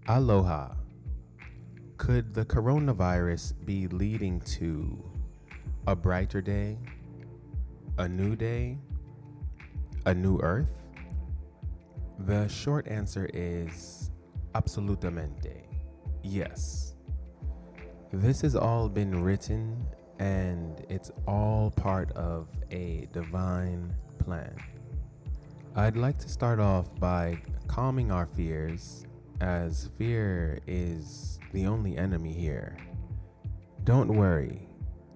Aloha. Could the coronavirus be leading to a brighter day, a new day, a new earth? The short answer is absolutamente yes. This has all been written and it's all part of a divine plan. I'd like to start off by calming our fears, as fear is the only enemy here. Don't worry,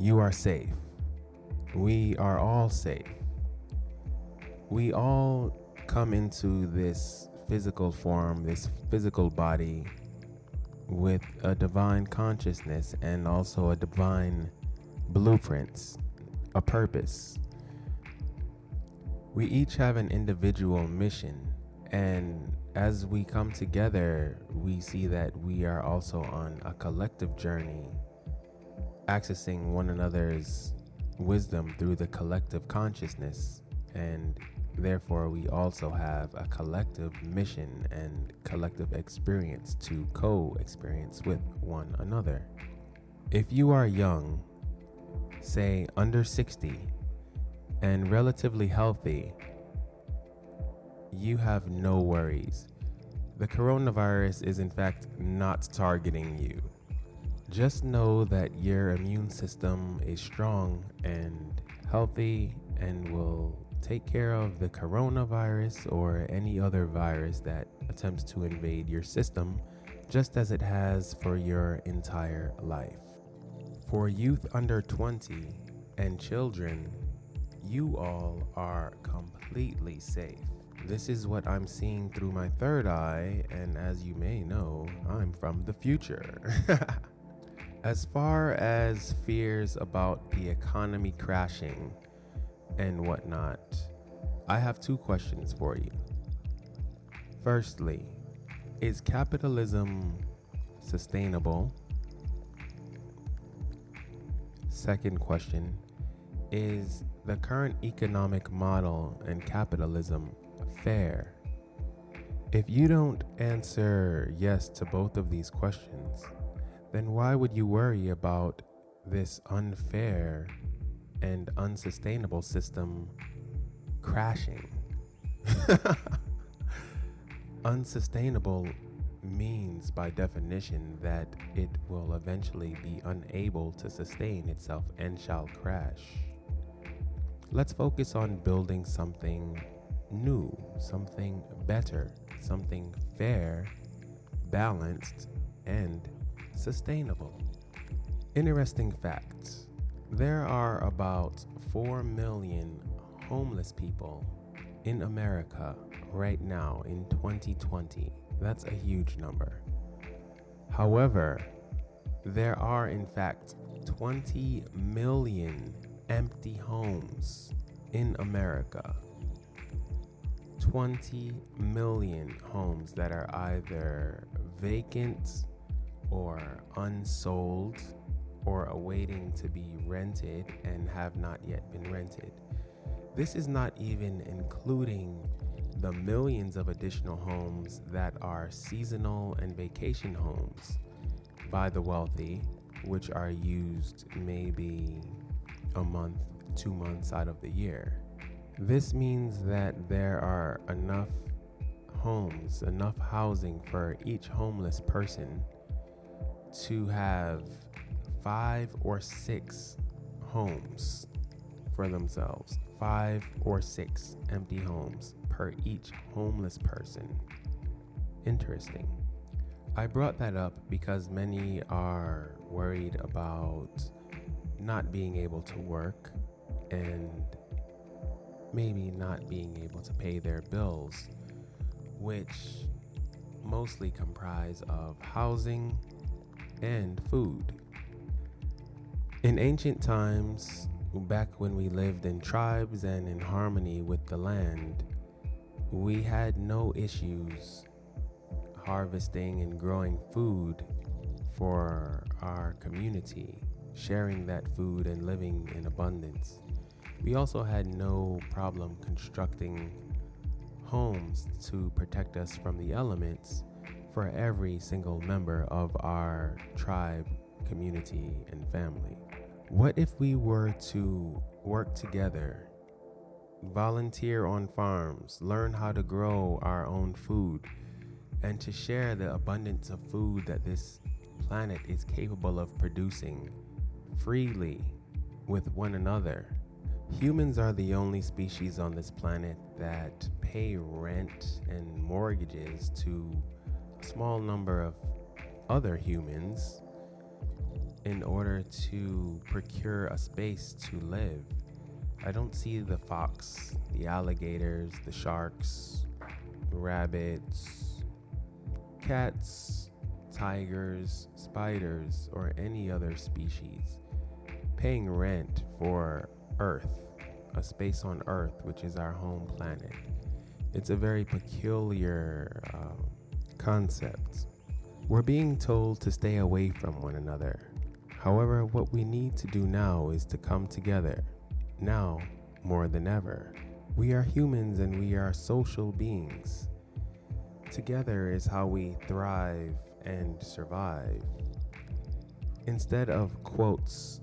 you are safe. We are all safe. We all come into this physical form, this physical body, with a divine consciousness and also a divine blueprint, a purpose. We each have an individual mission, and as we come together, we see that we are also on a collective journey, accessing one another's wisdom through the collective consciousness, and therefore we also have a collective mission and collective experience to co-experience with one another. If you are young, say under 60, and relatively healthy, you have no worries. The coronavirus is in fact not targeting you. Just know that your immune system is strong and healthy and will take care of the coronavirus or any other virus that attempts to invade your system, just as it has for your entire life. For youth under 20 and children, you all are completely safe. This is what I'm seeing through my third eye, and as you may know, I'm from the future. As far as fears about the economy crashing and whatnot, I have two questions for you. Firstly, is capitalism sustainable? Second question, is the current economic model and capitalism fair? If you don't answer yes to both of these questions, then why would you worry about this unfair and unsustainable system crashing? Unsustainable means by definition that it will eventually be unable to sustain itself and shall crash. Let's focus on building something new, something better, something fair, balanced, and sustainable. Interesting facts. There are about 4 million homeless people in America right now in 2020. That's a huge number. However, there are in fact 20 million empty homes in America. 20 million homes that are either vacant or unsold or awaiting to be rented and have not yet been rented. This is not even including the millions of additional homes that are seasonal and vacation homes by the wealthy, which are used maybe a month, 2 months out of the year. This means that there are enough homes, enough housing for each homeless person to have 5 or 6 homes for themselves. 5 or 6 empty homes per each homeless person. Interesting. I brought that up because many are worried about not being able to work and maybe not being able to pay their bills, which mostly comprise of housing and food. In ancient times, back when we lived in tribes and in harmony with the land, we had no issues harvesting and growing food for our community, sharing that food and living in abundance. We also had no problem constructing homes to protect us from the elements for every single member of our tribe, community, and family. What if we were to work together, volunteer on farms, learn how to grow our own food, and to share the abundance of food that this planet is capable of producing freely with one another? Humans are the only species on this planet that pay rent and mortgages to a small number of other humans in order to procure a space to live. I don't see the fox, the alligators, the sharks, rabbits, cats, tigers, spiders, or any other species paying rent for Earth, a space on Earth, which is our home planet. It's a very peculiar concept. We're being told to stay away from one another. However, what we need to do now is to come together. Now, more than ever. We are humans and we are social beings. Together is how we thrive and survive. Instead of quotes,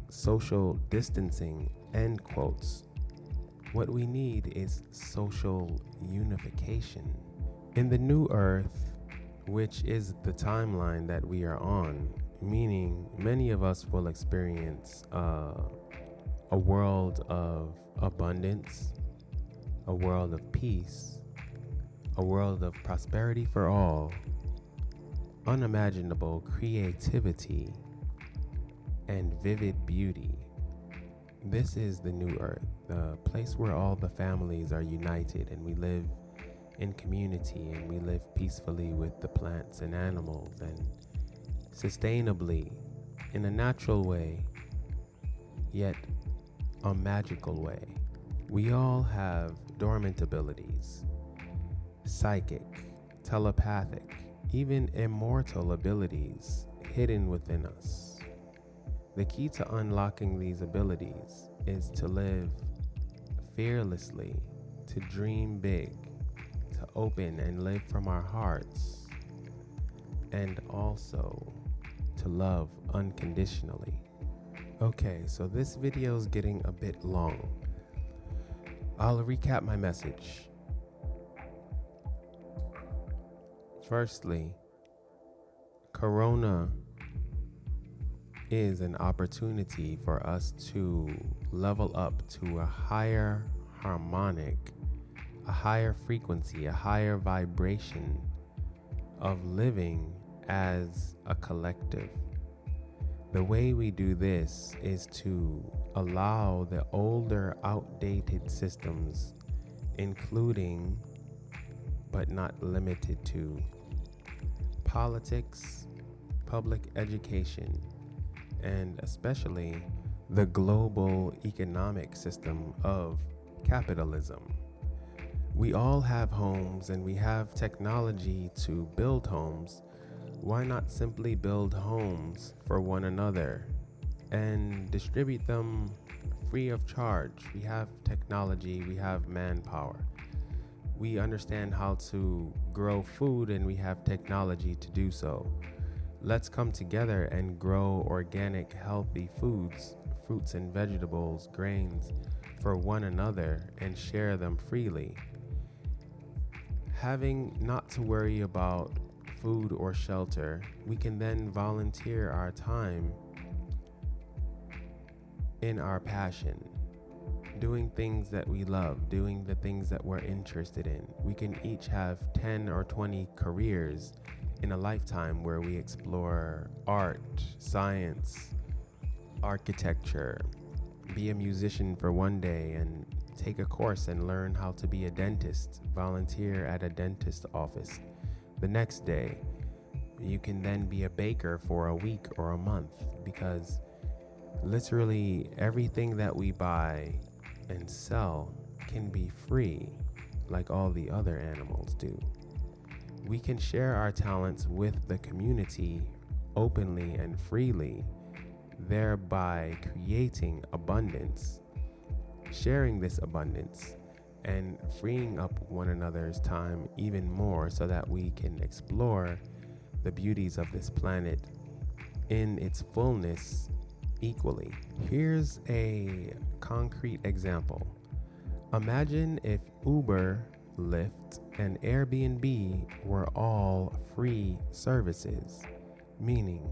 social distancing, end quotes, what we need is social unification. In the new earth, which is the timeline that we are on, meaning many of us will experience a world of abundance, a world of peace, a world of prosperity for all, unimaginable creativity, and vivid beauty. This is the new earth, the place where all the families are united and we live in community and we live peacefully with the plants and animals and sustainably in a natural way, yet a magical way. We all have dormant abilities, psychic, telepathic, even immortal abilities hidden within us. The key to unlocking these abilities is to live fearlessly, to dream big, to open and live from our hearts, and also to love unconditionally. Okay, so this video is getting a bit long. I'll recap my message. Firstly, Corona is an opportunity for us to level up to a higher harmonic, a higher frequency, a higher vibration of living as a collective. The way we do this is to allow the older, outdated systems, including but not limited to politics, public education, and especially the global economic system of capitalism. We all have homes and we have technology to build homes. Why not simply build homes for one another and distribute them free of charge? We have technology, we have manpower. We understand how to grow food and we have technology to do so. Let's come together and grow organic, healthy foods, fruits and vegetables, grains for one another and share them freely. Having not to worry about food or shelter, we can then volunteer our time in our passion, doing things that we love, doing the things that we're interested in. We can each have 10 or 20 careers in a lifetime where we explore art, science, architecture, be a musician for one day and take a course and learn how to be a dentist, volunteer at a dentist office. The next day, you can then be a baker for a week or a month, because literally everything that we buy and sell can be free like all the other animals do. We can share our talents with the community openly and freely, thereby creating abundance, sharing this abundance, and freeing up one another's time even more so that we can explore the beauties of this planet in its fullness equally. Here's a concrete example. Imagine if Uber, Lyft, and Airbnb were all free services, meaning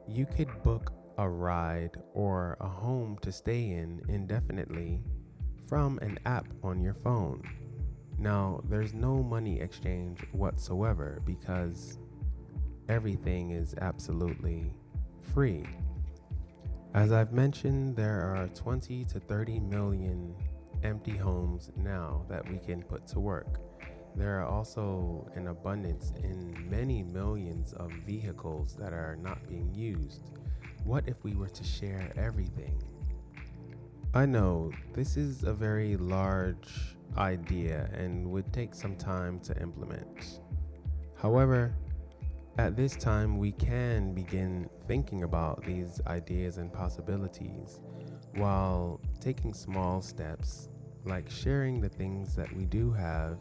you could book a ride or a home to stay in indefinitely from an app on your phone. Now, there's no money exchange whatsoever because everything is absolutely free. As I've mentioned, there are 20 to 30 million empty homes now that we can put to work. There are also an abundance in many millions of vehicles that are not being used. What if we were to share everything? I know this is a very large idea and would take some time to implement. However, at this time, we can begin thinking about these ideas and possibilities while taking small steps like sharing the things that we do have,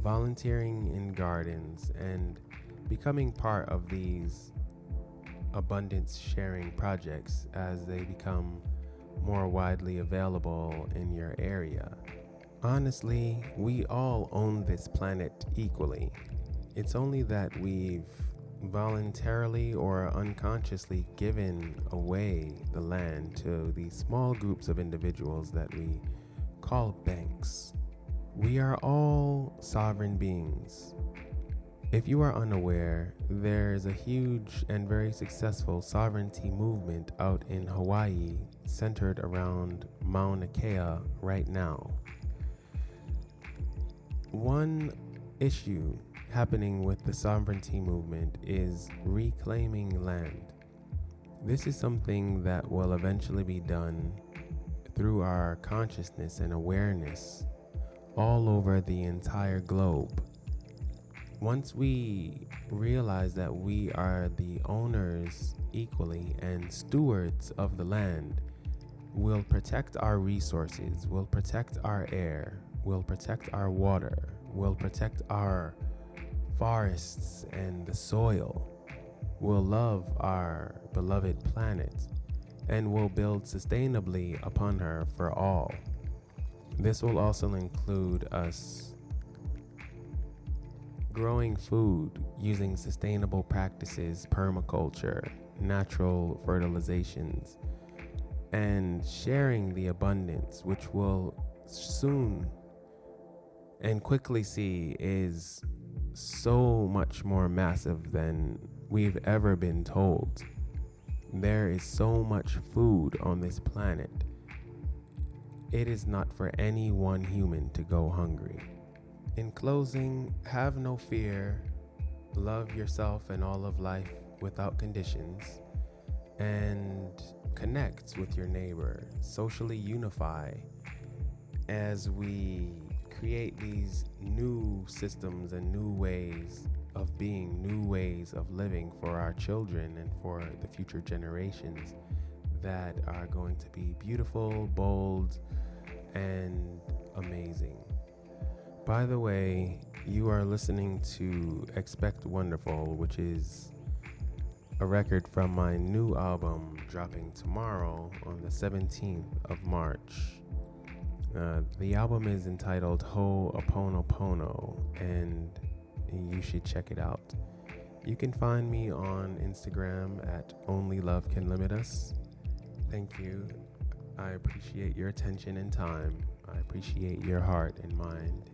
volunteering in gardens, and becoming part of these abundance sharing projects as they become more widely available in your area. Honestly, we all own this planet equally. It's only that we've voluntarily or unconsciously given away the land to these small groups of individuals that we call banks. We are all sovereign beings. If you are unaware, there's a huge and very successful sovereignty movement out in Hawaii centered around Mauna Kea right now. One issue happening with the sovereignty movement is reclaiming land. This is something that will eventually be done through our consciousness and awareness all over the entire globe. Once we realize that we are the owners equally and stewards of the land, we'll protect our resources, we'll protect our air, we'll protect our water, we'll protect our forests and the soil. We'll love our beloved planet and will build sustainably upon her for all. This will also include us growing food using sustainable practices, permaculture, natural fertilizations, and sharing the abundance, which we'll soon and quickly see is so much more massive than we've ever been told. There is so much food on this planet. It is not for any one human to go hungry. In closing, have no fear, love yourself and all of life without conditions, and connect with your neighbor, socially unify as we create these new systems and new ways of being, new ways of living for our children and for the future generations that are going to be beautiful, bold, and amazing. By the way, you are listening to Expect Wonderful, which is a record from my new album dropping tomorrow on the 17th of March. The album is entitled Ho'oponopono, and you should check it out. You can find me on Instagram at Only Love Can Limit Us. Thank you. I appreciate your attention and time. I appreciate your heart and mind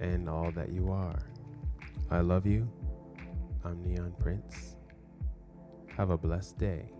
and all that you are. I love you. I'm Neon Prince. Have a blessed day.